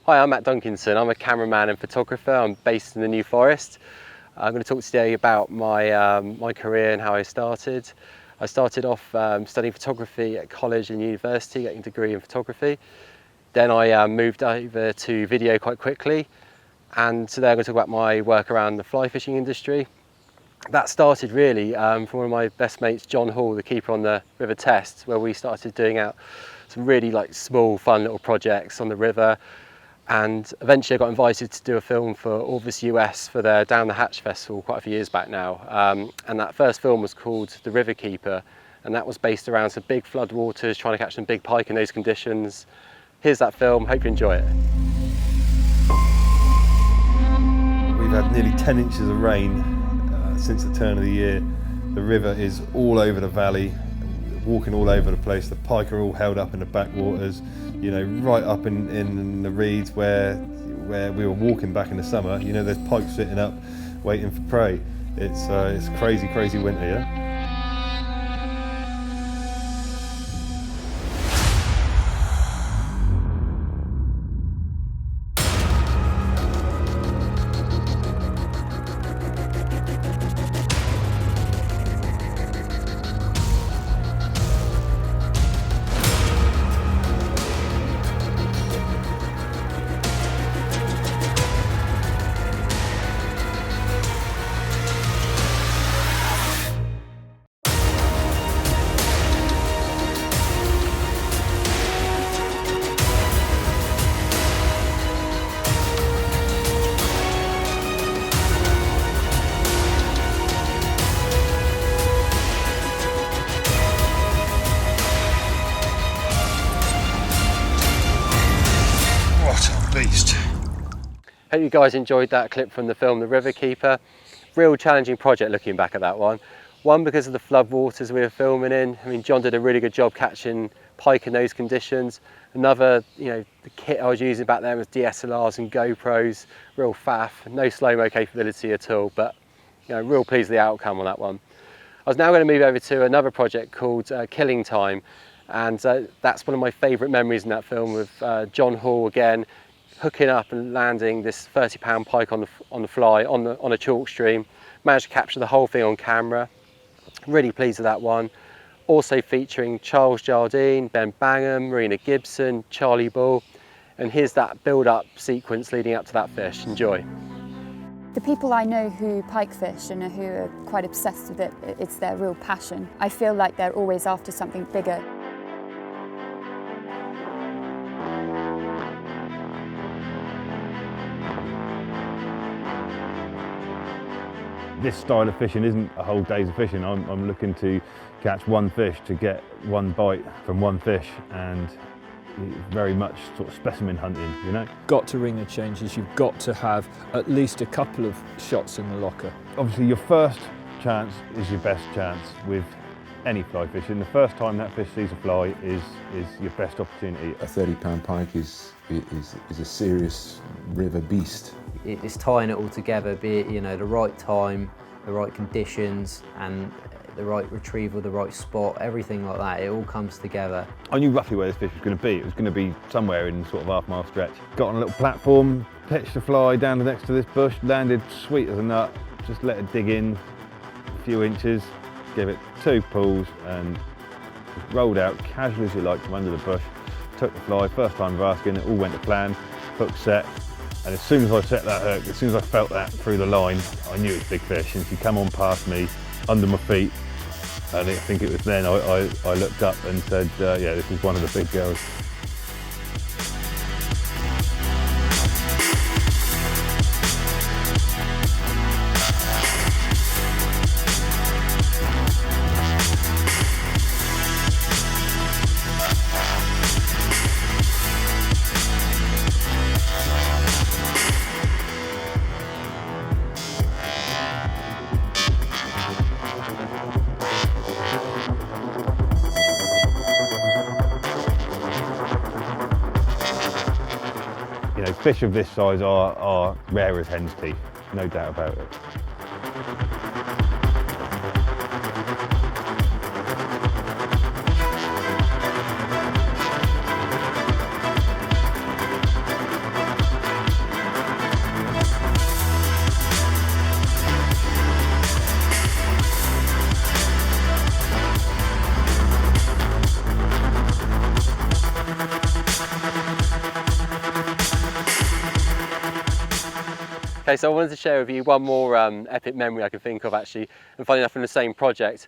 Hi, I'm Matt Dunkinson. I'm a cameraman and photographer. I'm based in the New Forest. I'm going to talk today about my career and how I started. I started off studying photography at college and university, getting a degree in photography. Then I moved over to video quite quickly, and today I'm going to talk about my work around the fly fishing industry. That started really from one of my best mates, John Hall, the keeper on the River Test, where we started doing out some really small, fun little projects on the river. And eventually I got invited to do a film for Orvis US for their Down the Hatch festival quite a few years back now. And that first film was called The River Keeper, and that was based around some big flood waters, trying to catch some big pike in those conditions. Here's that film, hope you enjoy it. We've had nearly 10 inches of rain since the turn of the year. The river is all over the valley, walking all over the place. The pike are all held up in the backwaters, you know, right up in the reeds where we were walking back in the summer. You know, there's pike sitting up waiting for prey. It's crazy winter, yeah? Hope you guys enjoyed that clip from the film The River Keeper. Real challenging project looking back at that one. One, because of the flood waters we were filming in. I mean, John did a really good job catching pike in those conditions. Another, you know, the kit I was using back then was DSLRs and GoPros, real faff, no slow-mo capability at all, but you know, real pleased with the outcome on that one. I was now going to move over to another project called Killing Time, and that's one of my favourite memories in that film with John Hall again, hooking up and landing this 30-pound pike on the fly on a chalk stream. Managed to capture the whole thing on camera. Really pleased with that one. Also featuring Charles Jardine, Ben Bangham, Marina Gibson, Charlie Bull, and here's that build-up sequence leading up to that fish. Enjoy. The people I know who pike fish and who are quite obsessed with it, it's their real passion. I feel like they're always after something bigger. This style of fishing isn't a whole day's of fishing. I'm looking to catch one fish, to get one bite from one fish, and very much sort of specimen hunting, you know. Got to ring the changes, you've got to have at least a couple of shots in the locker. Obviously your first chance is your best chance with any fly fishing. The first time that fish sees a fly is your best opportunity. A 30-pound pike is a serious river beast. It's tying it all together, be it, you know, the right time, the right conditions, and the right retrieval, the right spot, everything like that. It all comes together. I knew roughly where this fish was going to be. It was going to be somewhere in sort of half-mile stretch. Got on a little platform, pitched the fly down next to this bush, landed sweet as a nut, just let it dig in a few inches, gave it 2 pulls, and just rolled out casually as you like from under the bush. Took the fly, first time basking, it all went to plan, hook set. And as soon as I set that hook, as soon as I felt that through the line, I knew it was big fish. And she come on past me, under my feet. And I think it was then I looked up and said, yeah, this is one of the big girls. You know, fish of this size are rare as hen's teeth, no doubt about it. Okay, so I wanted to share with you one more epic memory I can think of actually, and funny enough from the same project.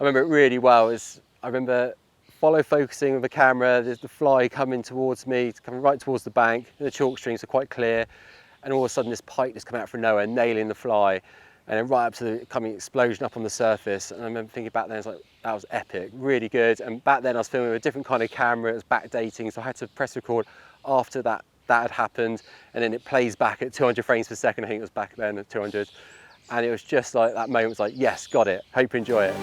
I remember it really well. I remember follow focusing with the camera, there's the fly coming towards me, coming right towards the bank, and the chalk streams are quite clear, and all of a sudden this pike just come out from nowhere, nailing the fly, and then right up to the coming explosion up on the surface. And I remember thinking back then, it's like, that was epic, really good. And back then I was filming with a different kind of camera, it was backdating, so I had to press record after that had happened, and then it plays back at 200 frames per second. I think it was back then at 200, and it was just like that moment was like, yes, got it, hope you enjoy it.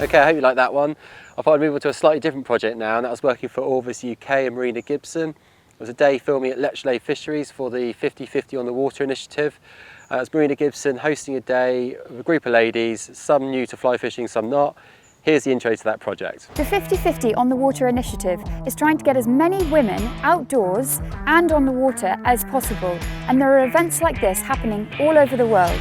Okay, I hope you like that one. I thought I'd move on to a slightly different project now, and that was working for Orvis UK and Marina Gibson. It was a day filming at Lechley Fisheries for the 50/50 on the Water initiative. It was Marina Gibson hosting a day with a group of ladies, some new to fly fishing, some not. Here's the intro to that project. The 50/50 on the Water initiative is trying to get as many women outdoors and on the water as possible, and there are events like this happening all over the world.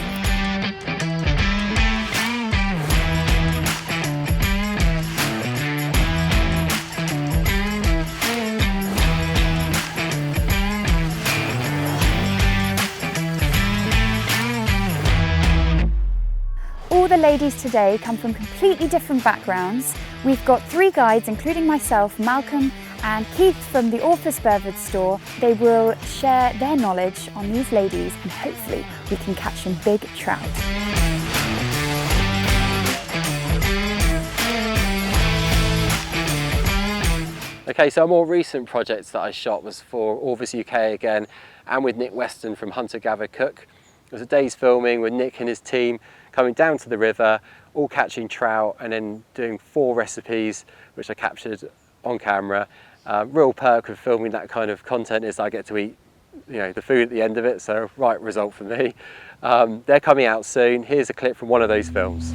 All the ladies today come from completely different backgrounds. We've got 3 guides, including myself, Malcolm and Keith from the Orvis store. They will share their knowledge on these ladies, and hopefully we can catch some big trout. Okay, so a more recent project that I shot was for Orvis UK again, and with Nick Weston from Hunter Gather Cook. It was a day's filming with Nick and his team coming down to the river, all catching trout, and then doing 4 recipes, which I captured on camera. Real perk of filming that kind of content is I get to eat, the food at the end of it, so right result for me. They're coming out soon. Here's a clip from one of those films.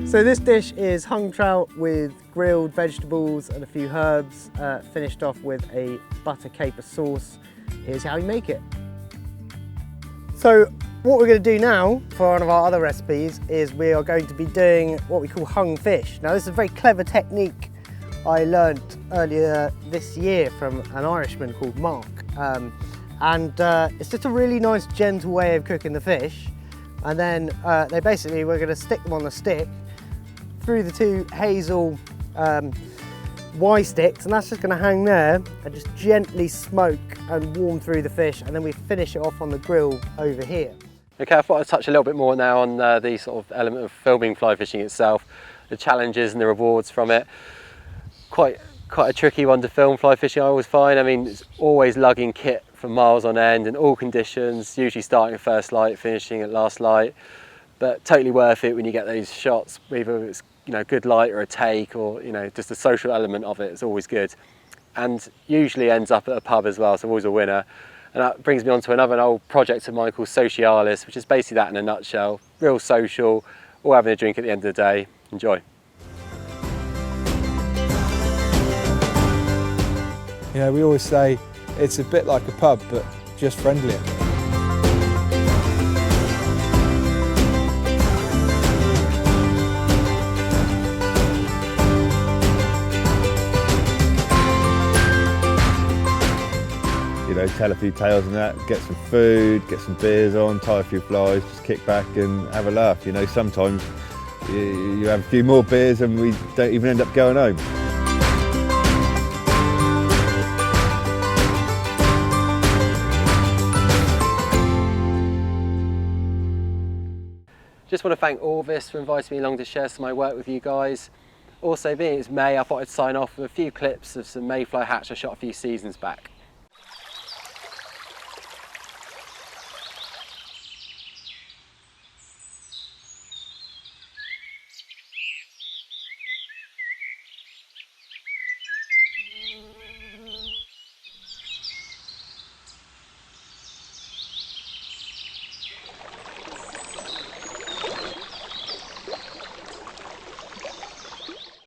So this dish is hung trout with grilled vegetables and a few herbs, finished off with a butter caper sauce. Here's how you make it. So what we're going to do now for one of our other recipes is we are going to be doing what we call hung fish. Now this is a very clever technique I learnt earlier this year from an Irishman called Mark. It's just a really nice gentle way of cooking the fish. And then we're going to stick them on the stick through the 2 hazel Y sticks, and that's just going to hang there and just gently smoke and warm through the fish, and then we finish it off on the grill over here. Okay, I thought I'd touch a little bit more now on the sort of element of filming fly fishing itself, the challenges and the rewards from it. Quite a tricky one to film fly fishing, I always find. I mean, it's always lugging kit for miles on end in all conditions, usually starting at first light, finishing at last light, but totally worth it when you get those shots, either it's good light or a take, or just the social element of it is always good, and usually ends up at a pub as well, so always a winner. And that brings me on to another old project of mine called Socialis, which is basically that in a nutshell. Real social, all having a drink at the end of the day. Enjoy. We always say it's a bit like a pub, but just friendlier. Tell a few tales and that, get some food, get some beers on, tie a few flies, just kick back and have a laugh. Sometimes you have a few more beers and we don't even end up going home. Just want to thank Orvis for inviting me along to share some of my work with you guys. Also, being it's May, I thought I'd sign off with a few clips of some mayfly hatch I shot a few seasons back.